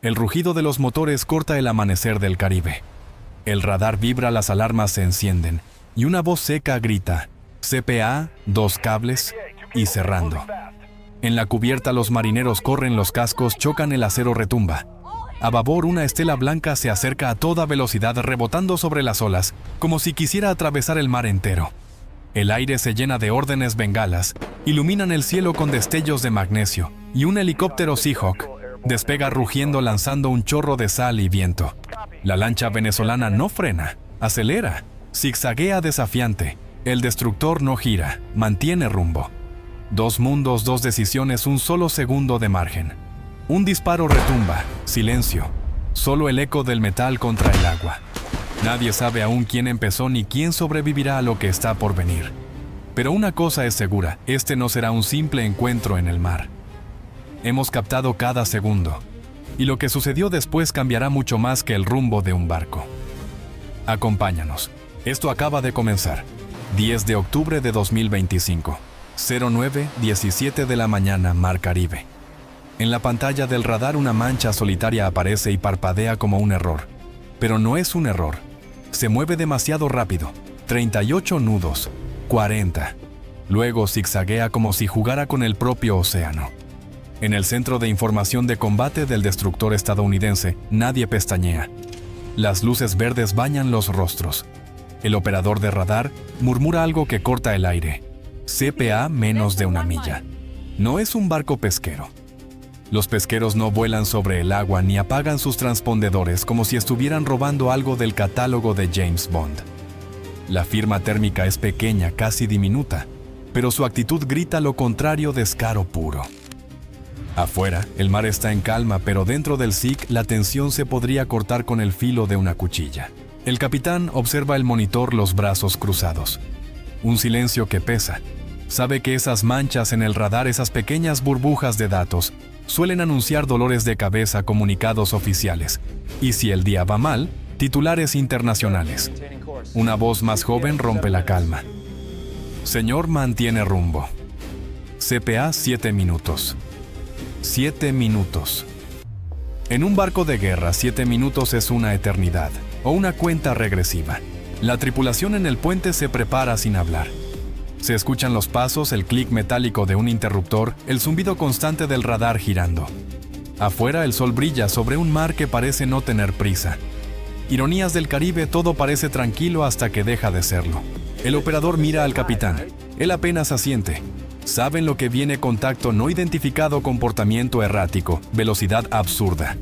El rugido de los motores corta el amanecer del Caribe. El radar vibra, las alarmas se encienden y una voz seca grita: CPA, 2 cables y cerrando. En la cubierta los marineros corren los cascos, chocan, el acero retumba. A babor una estela blanca se acerca a toda velocidad, rebotando sobre las olas, como si quisiera atravesar el mar entero. El aire se llena de órdenes bengalas, iluminan el cielo con destellos de magnesio, y un helicóptero Seahawk despega rugiendo, lanzando un chorro de sal y viento. La lancha venezolana no frena, acelera, zigzaguea desafiante. El destructor no gira, mantiene rumbo. 2 mundos, 2 decisiones, un solo segundo de margen. Un disparo retumba, silencio, solo el eco del metal contra el agua. Nadie sabe aún quién empezó ni quién sobrevivirá a lo que está por venir. Pero una cosa es segura, este no será un simple encuentro en el mar. Hemos captado cada segundo, y lo que sucedió después cambiará mucho más que el rumbo de un barco. Acompáñanos, esto acaba de comenzar. 10 de octubre de 2025, 09:17 de la mañana, Mar Caribe. En la pantalla del radar una mancha solitaria aparece y parpadea como un error. Pero no es un error. Se mueve demasiado rápido. 38 nudos. 40. Luego zigzaguea como si jugara con el propio océano. En el centro de información de combate del destructor estadounidense, nadie pestañea. Las luces verdes bañan los rostros. El operador de radar murmura algo que corta el aire. CPA menos de 1 milla. No es un barco pesquero. Los pesqueros no vuelan sobre el agua ni apagan sus transpondedores como si estuvieran robando algo del catálogo de James Bond. La firma térmica es pequeña, casi diminuta, pero su actitud grita lo contrario, descaro puro. Afuera, el mar está en calma, pero dentro del SIC la tensión se podría cortar con el filo de una cuchilla. El capitán observa el monitor, los brazos cruzados. Un silencio que pesa. Sabe que esas manchas en el radar, esas pequeñas burbujas de datos, suelen anunciar dolores de cabeza, comunicados oficiales. Y si el día va mal, titulares internacionales. Una voz más joven rompe la calma. Señor, mantiene rumbo. CPA 7 minutos. 7 minutos. En un barco de guerra, 7 minutos es una eternidad, o una cuenta regresiva. La tripulación en el puente se prepara sin hablar. Se escuchan los pasos, el clic metálico de un interruptor, el zumbido constante del radar girando. Afuera el sol brilla sobre un mar que parece no tener prisa. Ironías del Caribe, todo parece tranquilo hasta que deja de serlo. El operador mira al capitán. Él apenas asiente. Saben lo que viene: contacto no identificado, comportamiento errático, velocidad absurda.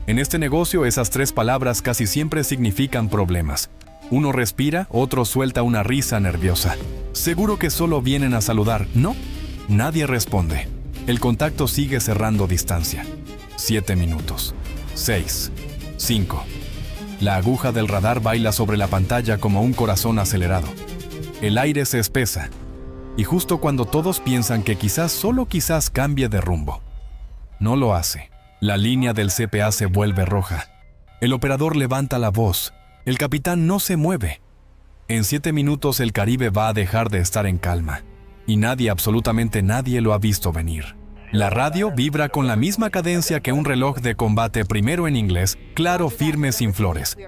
En este negocio esas 3 palabras casi siempre significan problemas. Uno respira, otro suelta una risa nerviosa. ¿Seguro que solo vienen a saludar? No. Nadie responde. El contacto sigue cerrando distancia. 7 minutos. 6. 5. La aguja del radar baila sobre la pantalla como un corazón acelerado. El aire se espesa. Y justo cuando todos piensan que quizás, solo quizás, cambie de rumbo, no lo hace. La línea del CPA se vuelve roja. El operador levanta la voz. El capitán no se mueve. En 7 minutos el Caribe va a dejar de estar en calma. Y nadie, absolutamente nadie, lo ha visto venir. La radio vibra con la misma cadencia que un reloj de combate, primero en inglés, claro, firme, sin flores.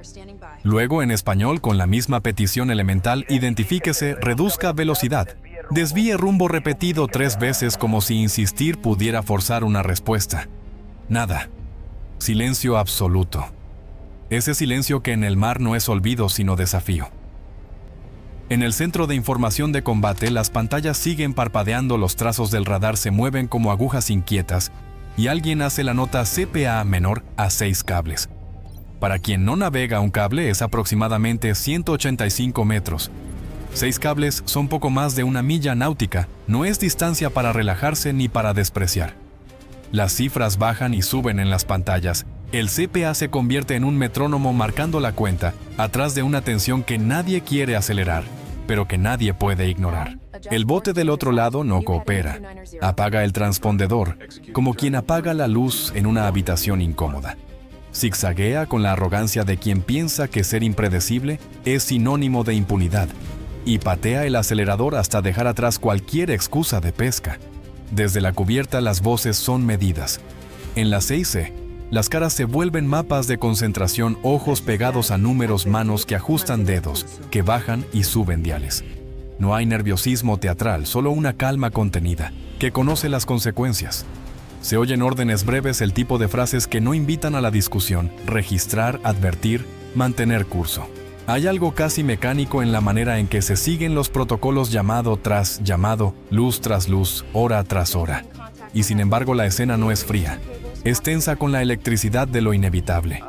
Luego en español, con la misma petición elemental: identifíquese, reduzca velocidad. Desvíe rumbo, repetido 3 veces como si insistir pudiera forzar una respuesta. Nada. Silencio absoluto. Ese silencio que en el mar no es olvido sino desafío. En el centro de información de combate las pantallas siguen parpadeando, los trazos del radar se mueven como agujas inquietas y alguien hace la nota CPA menor a 6 cables. Para quien no navega, un cable es aproximadamente 185 metros. 6 cables son poco más de 1 milla náutica, no es distancia para relajarse ni para despreciar. Las cifras bajan y suben en las pantallas. El CPA se convierte en un metrónomo marcando la cuenta, atrás de una tensión que nadie quiere acelerar, pero que nadie puede ignorar. El bote del otro lado no coopera. Apaga el transpondedor, como quien apaga la luz en una habitación incómoda. Zigzaguea con la arrogancia de quien piensa que ser impredecible es sinónimo de impunidad, y patea el acelerador hasta dejar atrás cualquier excusa de pesca. Desde la cubierta las voces son medidas. En la 6C, Las caras se vuelven mapas de concentración, ojos pegados a números, manos que ajustan dedos, que bajan y suben diales. No hay nerviosismo teatral, solo una calma contenida, que conoce las consecuencias. Se oyen órdenes breves, el tipo de frases que no invitan a la discusión: registrar, advertir, mantener curso. Hay algo casi mecánico en la manera en que se siguen los protocolos, llamado tras llamado, luz tras luz, hora tras hora. Y sin embargo la escena no es fría. Es tensa con la electricidad de lo inevitable.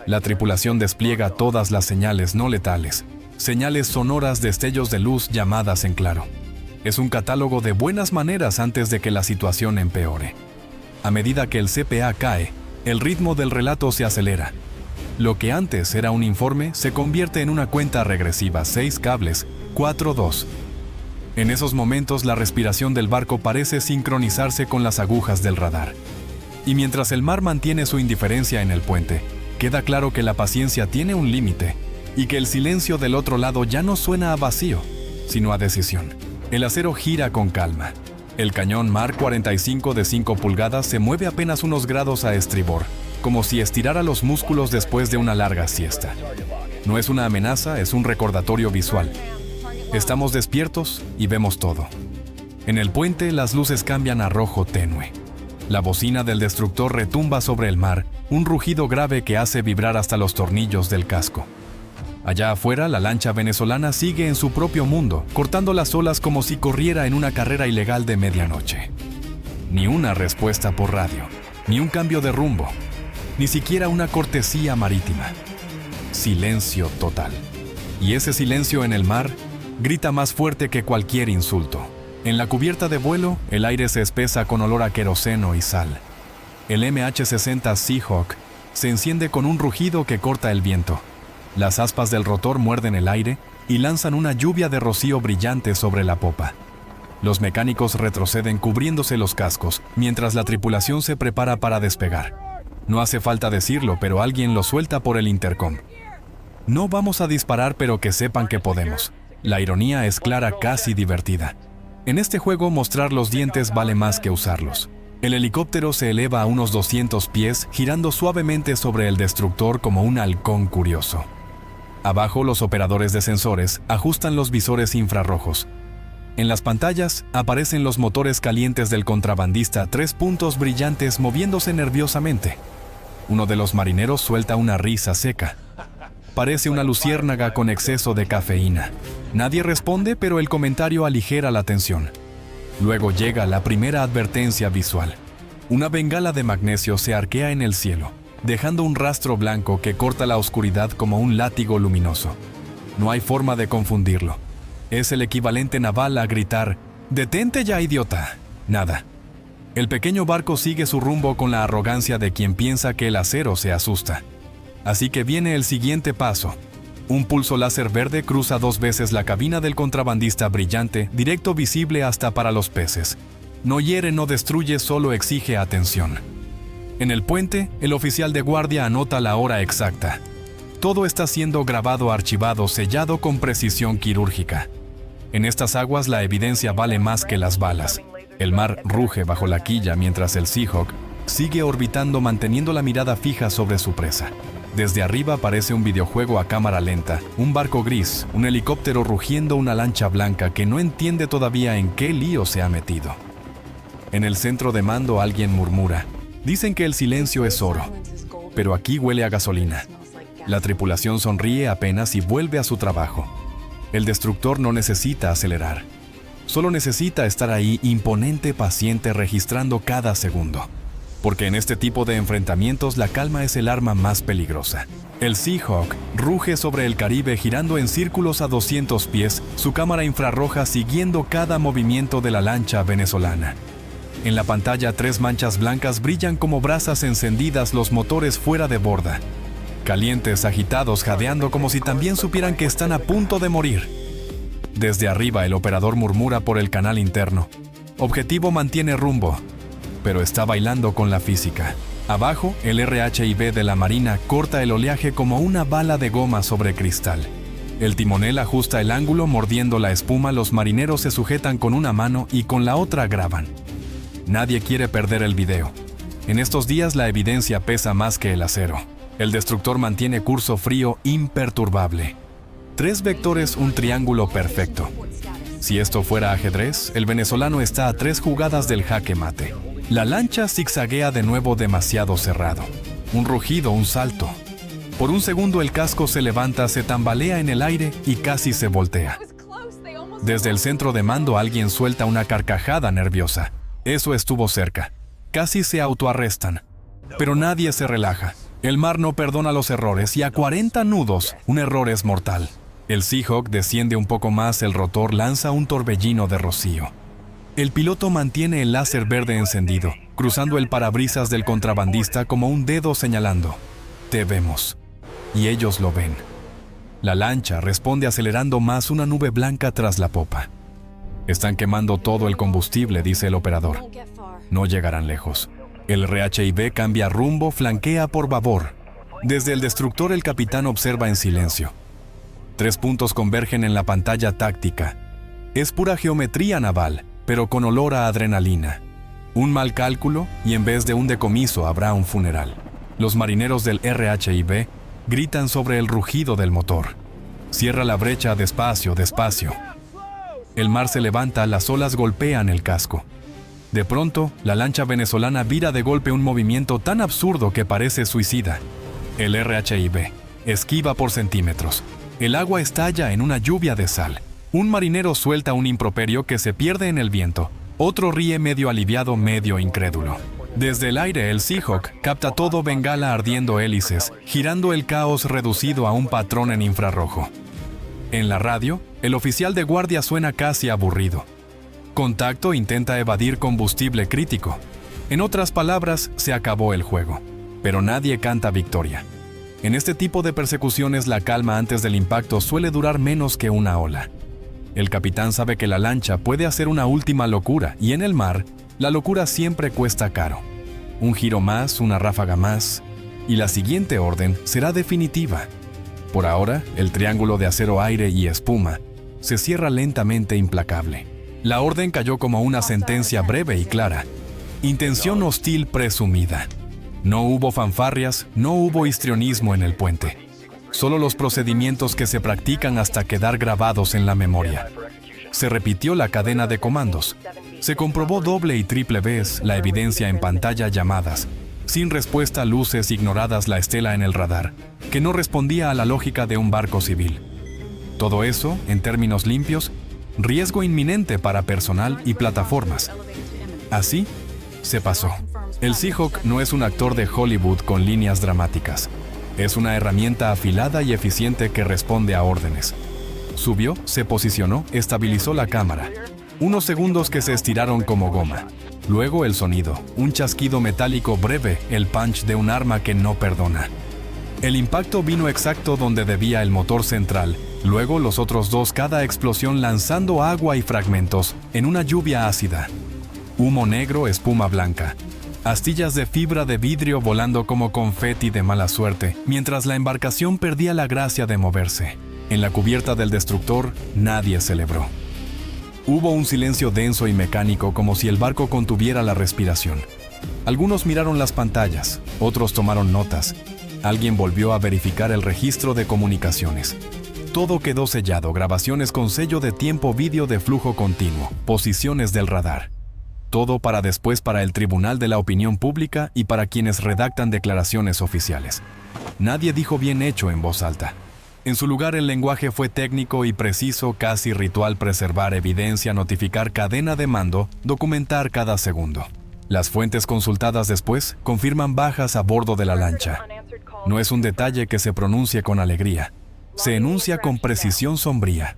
La tripulación despliega todas las señales no letales, señales sonoras, destellos de luz, llamadas en claro. Es un catálogo de buenas maneras antes de que la situación empeore. A medida que el CPA cae, el ritmo del relato se acelera. Lo que antes era un informe se convierte en una cuenta regresiva: 6 cables, 4, 2. En esos momentos la respiración del barco parece sincronizarse con las agujas del radar. Y mientras el mar mantiene su indiferencia en el puente, queda claro que la paciencia tiene un límite y que el silencio del otro lado ya no suena a vacío, sino a decisión. El acero gira con calma. El cañón Mark 45 de 5 pulgadas se mueve apenas unos grados a estribor, como si estirara los músculos después de una larga siesta. No es una amenaza, es un recordatorio visual. Estamos despiertos y vemos todo. En el puente las luces cambian a rojo tenue. La bocina del destructor retumba sobre el mar, un rugido grave que hace vibrar hasta los tornillos del casco. Allá afuera, la lancha venezolana sigue en su propio mundo, cortando las olas como si corriera en una carrera ilegal de medianoche. Ni una respuesta por radio, ni un cambio de rumbo, ni siquiera una cortesía marítima. Silencio total. Y ese silencio en el mar grita más fuerte que cualquier insulto. En la cubierta de vuelo, el aire se espesa con olor a queroseno y sal. El MH-60 Seahawk se enciende con un rugido que corta el viento. Las aspas del rotor muerden el aire y lanzan una lluvia de rocío brillante sobre la popa. Los mecánicos retroceden cubriéndose los cascos, mientras la tripulación se prepara para despegar. No hace falta decirlo, pero alguien lo suelta por el intercom. No vamos a disparar, pero que sepan que podemos. La ironía es clara, casi divertida. En este juego, mostrar los dientes vale más que usarlos. El helicóptero se eleva a unos 200 pies, girando suavemente sobre el destructor como un halcón curioso. Abajo, los operadores de sensores ajustan los visores infrarrojos. En las pantallas aparecen los motores calientes del contrabandista, 3 puntos brillantes moviéndose nerviosamente. Uno de los marineros suelta una risa seca. Parece una luciérnaga con exceso de cafeína. Nadie responde, pero el comentario aligera la tensión. Luego llega la primera advertencia visual. Una bengala de magnesio se arquea en el cielo, dejando un rastro blanco que corta la oscuridad como un látigo luminoso. No hay forma de confundirlo. Es el equivalente naval a gritar: «¡Detente ya, idiota!». Nada. El pequeño barco sigue su rumbo con la arrogancia de quien piensa que el acero se asusta. Así que viene el siguiente paso. Un pulso láser verde cruza 2 veces la cabina del contrabandista brillante, directo, visible hasta para los peces. No hiere, no destruye, solo exige atención. En el puente, el oficial de guardia anota la hora exacta. Todo está siendo grabado, archivado, sellado con precisión quirúrgica. En estas aguas la evidencia vale más que las balas. El mar ruge bajo la quilla mientras el Seahawk sigue orbitando, manteniendo la mirada fija sobre su presa. Desde arriba parece un videojuego a cámara lenta, un barco gris, un helicóptero rugiendo, una lancha blanca que no entiende todavía en qué lío se ha metido. En el centro de mando alguien murmura: «Dicen que el silencio es oro, pero aquí huele a gasolina». La tripulación sonríe apenas y vuelve a su trabajo. El destructor no necesita acelerar. Solo necesita estar ahí, imponente, paciente, registrando cada segundo. Porque en este tipo de enfrentamientos la calma es el arma más peligrosa. El Seahawk ruge sobre el Caribe, girando en círculos a 200 pies, su cámara infrarroja siguiendo cada movimiento de la lancha venezolana. En la pantalla 3 manchas blancas brillan como brasas encendidas, los motores fuera de borda. Calientes, agitados, jadeando como si también supieran que están a punto de morir. Desde arriba el operador murmura por el canal interno: «Objetivo mantiene rumbo», pero está bailando con la física. Abajo, el RHIB de la Marina corta el oleaje como una bala de goma sobre cristal. El timonel ajusta el ángulo mordiendo la espuma, los marineros se sujetan con una mano y con la otra graban. Nadie quiere perder el video. En estos días la evidencia pesa más que el acero. El destructor mantiene curso frío imperturbable. 3 vectores, un triángulo perfecto. Si esto fuera ajedrez, el venezolano está a 3 jugadas del jaque mate. La lancha zigzaguea de nuevo demasiado cerrado. Un rugido, un salto. Por un segundo el casco se levanta, se tambalea en el aire y casi se voltea. Desde el centro de mando alguien suelta una carcajada nerviosa. Eso estuvo cerca. Casi se autoarrestan. Pero nadie se relaja. El mar no perdona los errores y a 40 nudos, un error es mortal. El Seahawk desciende un poco más, el rotor lanza un torbellino de rocío. El piloto mantiene el láser verde encendido, cruzando el parabrisas del contrabandista como un dedo señalando: te vemos. Y ellos lo ven. La lancha responde acelerando más, una nube blanca tras la popa. Están quemando todo el combustible, dice el operador. No llegarán lejos. El RHIB cambia rumbo, flanquea por babor. Desde el destructor el capitán observa en silencio. 3 puntos convergen en la pantalla táctica. Es pura geometría naval, pero con olor a adrenalina. Un mal cálculo y en vez de un decomiso habrá un funeral. Los marineros del RHIB gritan sobre el rugido del motor. Cierra la brecha, despacio, despacio. El mar se levanta, las olas golpean el casco. De pronto, la lancha venezolana vira de golpe, un movimiento tan absurdo que parece suicida. El RHIB esquiva por centímetros. El agua estalla en una lluvia de sal. Un marinero suelta un improperio que se pierde en el viento. Otro ríe medio aliviado, medio incrédulo. Desde el aire el Seahawk capta todo, bengala ardiendo, hélices, girando, el caos reducido a un patrón en infrarrojo. En la radio, el oficial de guardia suena casi aburrido. Contacto intenta evadir combustible crítico. En otras palabras, se acabó el juego. Pero nadie canta victoria. En este tipo de persecuciones la calma antes del impacto suele durar menos que una ola. El capitán sabe que la lancha puede hacer una última locura y en el mar, la locura siempre cuesta caro. Un giro más, una ráfaga más, y la siguiente orden será definitiva. Por ahora, el triángulo de acero, aire y espuma se cierra lentamente, implacable. La orden cayó como una sentencia breve y clara. Intención hostil presumida. No hubo fanfarrias, no hubo histrionismo en el puente. Solo los procedimientos que se practican hasta quedar grabados en la memoria. Se repitió la cadena de comandos. Se comprobó doble y triple vez la evidencia en pantalla, llamadas. Sin respuesta, luces ignoradas, la estela en el radar, que no respondía a la lógica de un barco civil. Todo eso, en términos limpios, riesgo inminente para personal y plataformas. Así, se pasó. El Seahawk no es un actor de Hollywood con líneas dramáticas. Es una herramienta afilada y eficiente que responde a órdenes. Subió, se posicionó, estabilizó la cámara. Unos segundos que se estiraron como goma. Luego el sonido, un chasquido metálico breve, el punch de un arma que no perdona. El impacto vino exacto donde debía, el motor central. Luego los otros 2, cada explosión lanzando agua y fragmentos en una lluvia ácida. Humo negro, espuma blanca. Astillas de fibra de vidrio volando como confeti de mala suerte, mientras la embarcación perdía la gracia de moverse. En la cubierta del destructor, nadie celebró. Hubo un silencio denso y mecánico, como si el barco contuviera la respiración. Algunos miraron las pantallas, otros tomaron notas. Alguien volvió a verificar el registro de comunicaciones. Todo quedó sellado, grabaciones con sello de tiempo, vídeo de flujo continuo, posiciones del radar. Todo para después, para el tribunal de la opinión pública y para quienes redactan declaraciones oficiales. Nadie dijo bien hecho en voz alta. En su lugar el lenguaje fue técnico y preciso, casi ritual: preservar evidencia, notificar cadena de mando, documentar cada segundo. Las fuentes consultadas después confirman bajas a bordo de la lancha. No es un detalle que se pronuncie con alegría. Se enuncia con precisión sombría.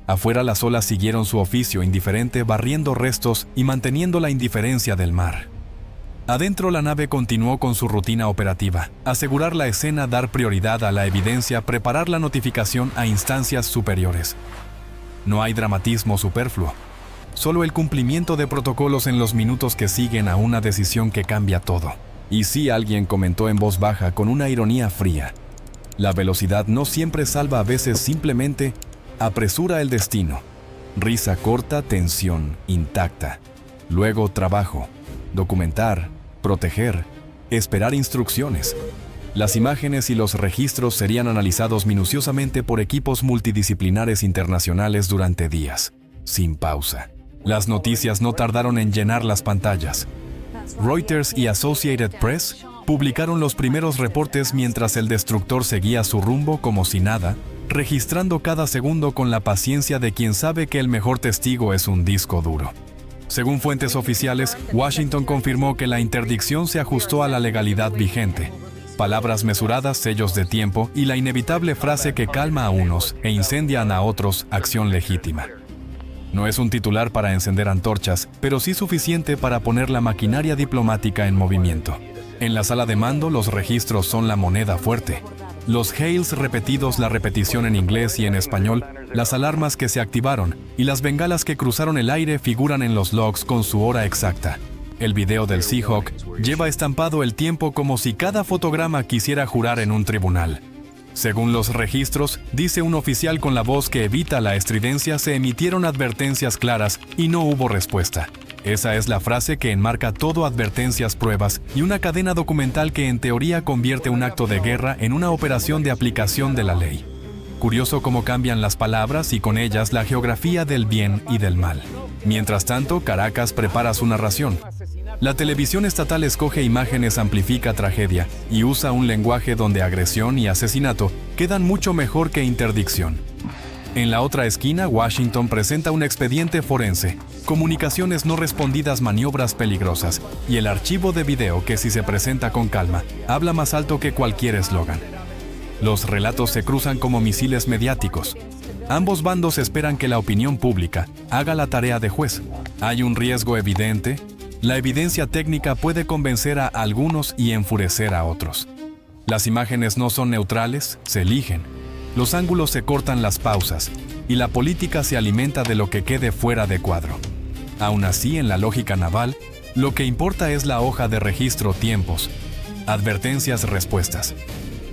Afuera las olas siguieron su oficio indiferente, barriendo restos y manteniendo la indiferencia del mar. Adentro la nave continuó con su rutina operativa: asegurar la escena, dar prioridad a la evidencia, preparar la notificación a instancias superiores. No hay dramatismo superfluo, solo el cumplimiento de protocolos en los minutos que siguen a una decisión que cambia todo. Y sí, alguien comentó en voz baja con una ironía fría: la velocidad no siempre salva, a veces simplemente apresura el destino. Risa corta, tensión intacta. Luego trabajo, documentar, proteger, esperar instrucciones. Las imágenes y los registros serían analizados minuciosamente por equipos multidisciplinares internacionales durante días, sin pausa. Las noticias no tardaron en llenar las pantallas. Reuters y Associated Press publicaron los primeros reportes mientras el destructor seguía su rumbo como si nada, registrando cada segundo con la paciencia de quien sabe que el mejor testigo es un disco duro. Según fuentes oficiales, Washington confirmó que la interdicción se ajustó a la legalidad vigente. Palabras mesuradas, sellos de tiempo y la inevitable frase que calma a unos e incendian a otros, acción legítima. No es un titular para encender antorchas, pero sí suficiente para poner la maquinaria diplomática en movimiento. En la sala de mando, los registros son la moneda fuerte. Los hails repetidos, la repetición en inglés y en español, las alarmas que se activaron y las bengalas que cruzaron el aire figuran en los logs con su hora exacta. El video del Seahawk lleva estampado el tiempo como si cada fotograma quisiera jurar en un tribunal. Según los registros, dice un oficial con la voz que evita la estridencia, se emitieron advertencias claras y no hubo respuesta. Esa es la frase que enmarca todo: advertencias, pruebas y una cadena documental que en teoría convierte un acto de guerra en una operación de aplicación de la ley. Curioso cómo cambian las palabras y con ellas la geografía del bien y del mal. Mientras tanto, Caracas prepara su narración. La televisión estatal escoge imágenes, amplifica tragedia y usa un lenguaje donde agresión y asesinato quedan mucho mejor que interdicción. En la otra esquina, Washington presenta un expediente forense, comunicaciones no respondidas, maniobras peligrosas y el archivo de video que, si se presenta con calma, habla más alto que cualquier eslogan. Los relatos se cruzan como misiles mediáticos. Ambos bandos esperan que la opinión pública haga la tarea de juez. Hay un riesgo evidente. La evidencia técnica puede convencer a algunos y enfurecer a otros. Las imágenes no son neutrales, se eligen. Los ángulos se cortan, las pausas, y la política se alimenta de lo que quede fuera de cuadro. Aún así, en la lógica naval, lo que importa es la hoja de registro: tiempos, advertencias, respuestas.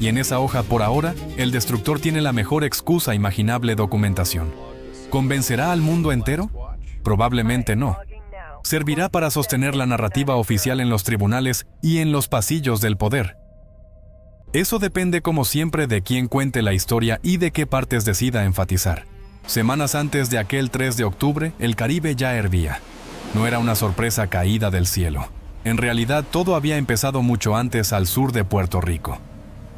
Y en esa hoja, por ahora, el destructor tiene la mejor excusa imaginable: documentación. ¿Convencerá al mundo entero? Probablemente no. Servirá para sostener la narrativa oficial en los tribunales y en los pasillos del poder. Eso depende, como siempre, de quién cuente la historia y de qué partes decida enfatizar. Semanas antes de aquel 3 de octubre, el Caribe ya hervía. No era una sorpresa caída del cielo. En realidad, todo había empezado mucho antes al sur de Puerto Rico.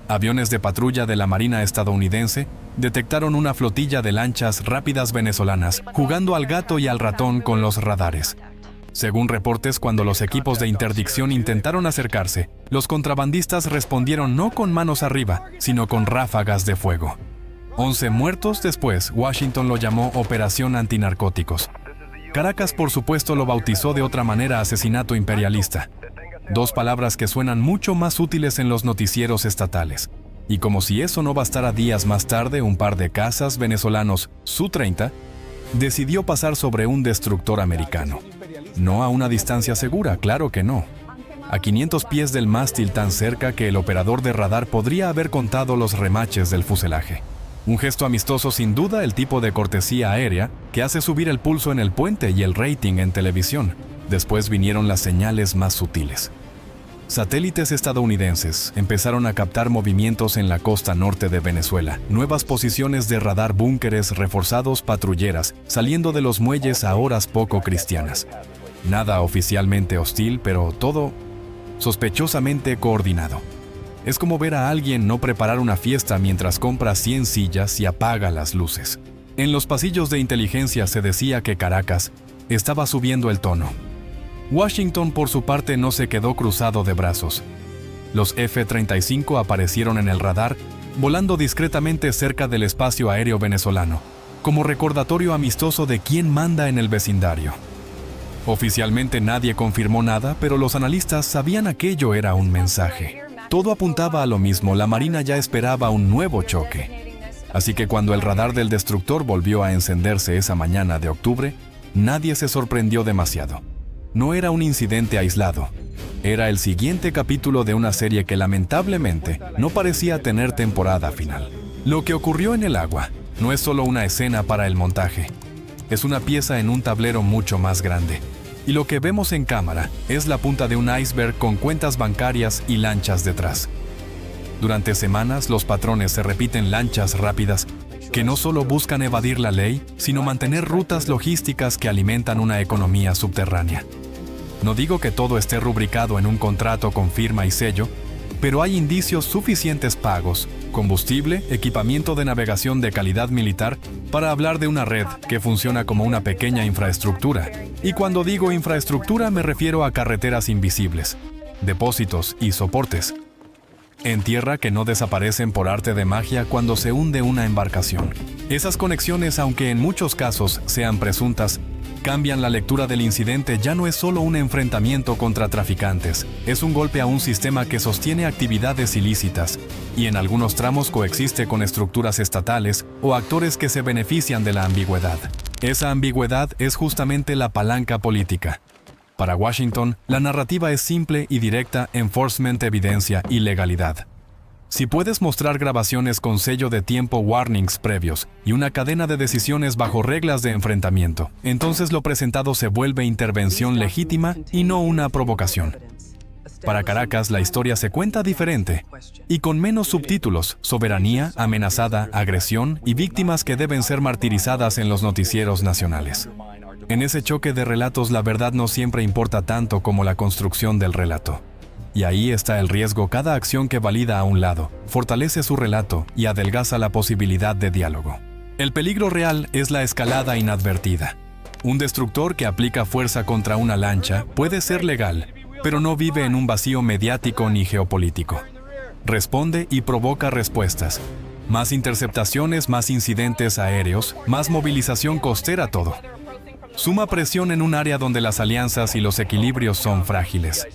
Aviones de patrulla de la Marina estadounidense detectaron una flotilla de lanchas rápidas venezolanas jugando al gato y al ratón con los radares. Según reportes, cuando los equipos de interdicción intentaron acercarse, los contrabandistas respondieron no con manos arriba, sino con ráfagas de fuego. 11 muertos después, Washington lo llamó Operación Antinarcóticos. Caracas, por supuesto, lo bautizó de otra manera: asesinato imperialista. Dos palabras que suenan mucho más útiles en los noticieros estatales. Y como si eso no bastara, días más tarde, un par de cazas venezolanos Su-30 decidió pasar sobre un destructor americano. No a una distancia segura, claro que no. A 500 pies del mástil, tan cerca que el operador de radar podría haber contado los remaches del fuselaje. Un gesto amistoso, sin duda, el tipo de cortesía aérea que hace subir el pulso en el puente y el rating en televisión. Después vinieron las señales más sutiles. Satélites estadounidenses empezaron a captar movimientos en la costa norte de Venezuela, nuevas posiciones de radar, búnkeres reforzados, patrulleras, saliendo de los muelles a horas poco cristianas. Nada oficialmente hostil, pero todo sospechosamente coordinado. Es como ver a alguien no preparar una fiesta mientras compra 100 sillas y apaga las luces. En los pasillos de inteligencia se decía que Caracas estaba subiendo el tono. Washington, por su parte, no se quedó cruzado de brazos. Los F-35 aparecieron en el radar, volando discretamente cerca del espacio aéreo venezolano, como recordatorio amistoso de quién manda en el vecindario. Oficialmente nadie confirmó nada, pero los analistas sabían aquello era un mensaje. Todo apuntaba a lo mismo: la Marina ya esperaba un nuevo choque. Así que cuando el radar del destructor volvió a encenderse esa mañana de octubre, nadie se sorprendió demasiado. No era un incidente aislado. Era el siguiente capítulo de una serie que lamentablemente no parecía tener temporada final. Lo que ocurrió en el agua no es solo una escena para el montaje. Es una pieza en un tablero mucho más grande. Y lo que vemos en cámara es la punta de un iceberg con cuentas bancarias y lanchas detrás. Durante semanas, los patrones se repiten lanchas rápidas que no solo buscan evadir la ley, sino mantener rutas logísticas que alimentan una economía subterránea. No digo que todo esté rubricado en un contrato con firma y sello, pero hay indicios suficientes pagos, combustible, equipamiento de navegación de calidad militar, para hablar de una red que funciona como una pequeña infraestructura. Y cuando digo infraestructura me refiero a carreteras invisibles, depósitos y soportes en tierra que no desaparecen por arte de magia cuando se hunde una embarcación. Esas conexiones, aunque en muchos casos sean presuntas, cambian la lectura del incidente. Ya no es solo un enfrentamiento contra traficantes, es un golpe a un sistema que sostiene actividades ilícitas y en algunos tramos coexiste con estructuras estatales o actores que se benefician de la ambigüedad. Esa ambigüedad es justamente la palanca política. Para Washington, la narrativa es simple y directa: enforcement, evidencia y legalidad. Si puedes mostrar grabaciones con sello de tiempo, warnings previos y una cadena de decisiones bajo reglas de enfrentamiento, entonces lo presentado se vuelve intervención legítima y no una provocación. Para Caracas, la historia se cuenta diferente y con menos subtítulos: soberanía amenazada, agresión y víctimas que deben ser martirizadas en los noticieros nacionales. En ese choque de relatos, la verdad no siempre importa tanto como la construcción del relato. Y ahí está el riesgo: cada acción que valida a un lado fortalece su relato y adelgaza la posibilidad de diálogo. El peligro real es la escalada inadvertida. Un destructor que aplica fuerza contra una lancha puede ser legal, pero no vive en un vacío mediático ni geopolítico. Responde y provoca respuestas. Más interceptaciones, más incidentes aéreos, más movilización costera, todo. Suma presión en un área donde las alianzas y los equilibrios son frágiles.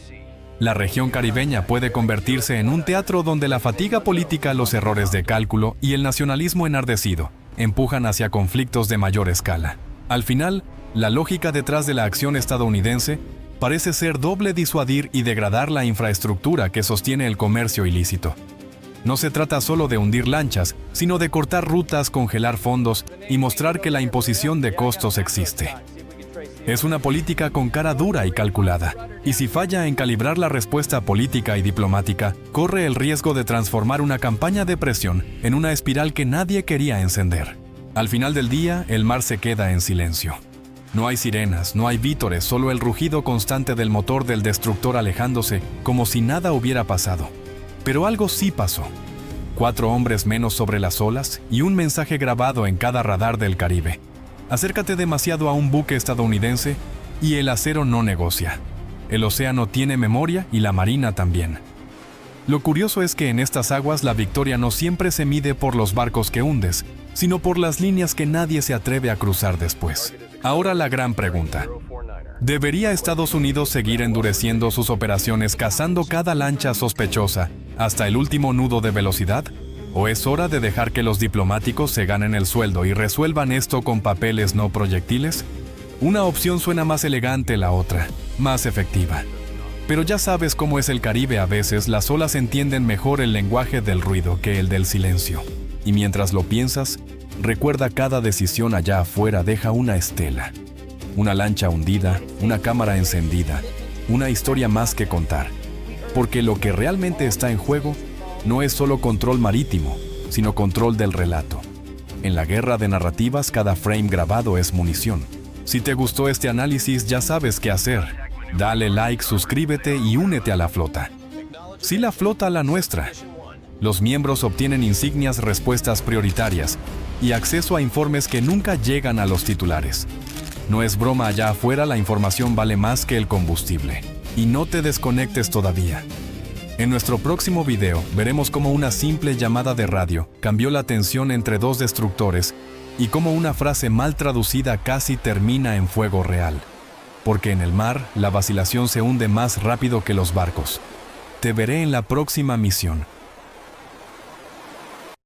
La región caribeña puede convertirse en un teatro donde la fatiga política, los errores de cálculo y el nacionalismo enardecido empujan hacia conflictos de mayor escala. Al final, la lógica detrás de la acción estadounidense parece ser doble: disuadir y degradar la infraestructura que sostiene el comercio ilícito. No se trata solo de hundir lanchas, sino de cortar rutas, congelar fondos y mostrar que la imposición de costos existe. Es una política con cara dura y calculada, y si falla en calibrar la respuesta política y diplomática, corre el riesgo de transformar una campaña de presión en una espiral que nadie quería encender. Al final del día, el mar se queda en silencio. No hay sirenas, no hay vítores, solo el rugido constante del motor del destructor alejándose como si nada hubiera pasado. Pero algo sí pasó. 4 hombres menos sobre las olas y un mensaje grabado en cada radar del Caribe: acércate demasiado a un buque estadounidense y el acero no negocia. El océano tiene memoria y la marina también. Lo curioso es que en estas aguas la victoria no siempre se mide por los barcos que hundes, sino por las líneas que nadie se atreve a cruzar después. Ahora la gran pregunta: ¿debería Estados Unidos seguir endureciendo sus operaciones, cazando cada lancha sospechosa hasta el último nudo de velocidad? ¿O es hora de dejar que los diplomáticos se ganen el sueldo y resuelvan esto con papeles, no proyectiles? Una opción suena más elegante, la otra más efectiva. Pero ya sabes cómo es el Caribe: a veces las olas entienden mejor el lenguaje del ruido que el del silencio. Y mientras lo piensas, recuerda: cada decisión allá afuera deja una estela. Una lancha hundida, una cámara encendida, una historia más que contar. Porque lo que realmente está en juego no es solo control marítimo, sino control del relato. En la guerra de narrativas, cada frame grabado es munición. Si te gustó este análisis, ya sabes qué hacer. Dale like, suscríbete y únete a la flota. Sí, la flota, la nuestra. Los miembros obtienen insignias, respuestas prioritarias y acceso a informes que nunca llegan a los titulares. No es broma, allá afuera la información vale más que el combustible. Y no te desconectes todavía. En nuestro próximo video veremos cómo una simple llamada de radio cambió la tensión entre 2 destructores y cómo una frase mal traducida casi termina en fuego real. Porque en el mar, la vacilación se hunde más rápido que los barcos. Te veré en la próxima misión.